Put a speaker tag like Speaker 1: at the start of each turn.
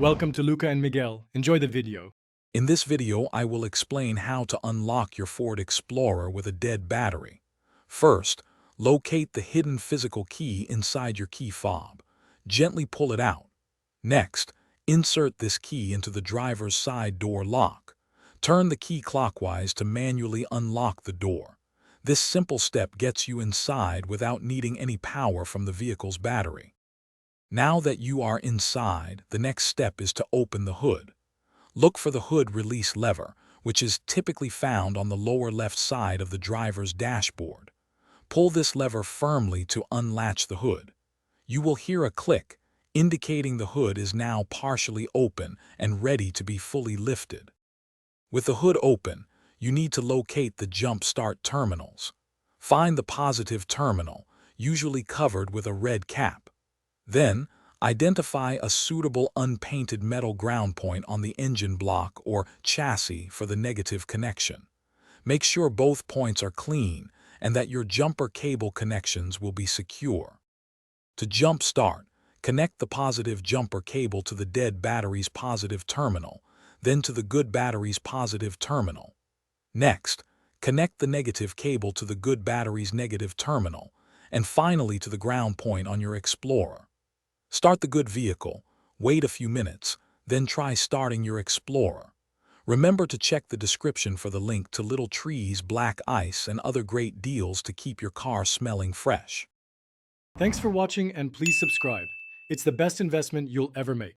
Speaker 1: Welcome to Luca and Miguel. Enjoy the video.
Speaker 2: In this video, I will explain how to unlock your Ford Explorer with a dead battery. First, locate the hidden physical key inside your key fob. Gently pull it out. Next, insert this key into the driver's side door lock. Turn the key clockwise to manually unlock the door. This simple step gets you inside without needing any power from the vehicle's battery. Now that you are inside, the next step is to open the hood. Look for the hood release lever, which is typically found on the lower left side of the driver's dashboard. Pull this lever firmly to unlatch the hood. You will hear a click, indicating the hood is now partially open and ready to be fully lifted. With the hood open, you need to locate the jump start terminals. Find the positive terminal, usually covered with a red cap. Then, identify a suitable unpainted metal ground point on the engine block or chassis for the negative connection. Make sure both points are clean and that your jumper cable connections will be secure. To jump start, connect the positive jumper cable to the dead battery's positive terminal, then to the good battery's positive terminal. Next, connect the negative cable to the good battery's negative terminal, and finally to the ground point on your Explorer. Start the good vehicle, wait a few minutes, then try starting your Explorer. Remember to check the description for the link to Little Trees, Black Ice, and other great deals to keep your car smelling fresh.
Speaker 1: Thanks for watching and please subscribe. It's the best investment you'll ever make.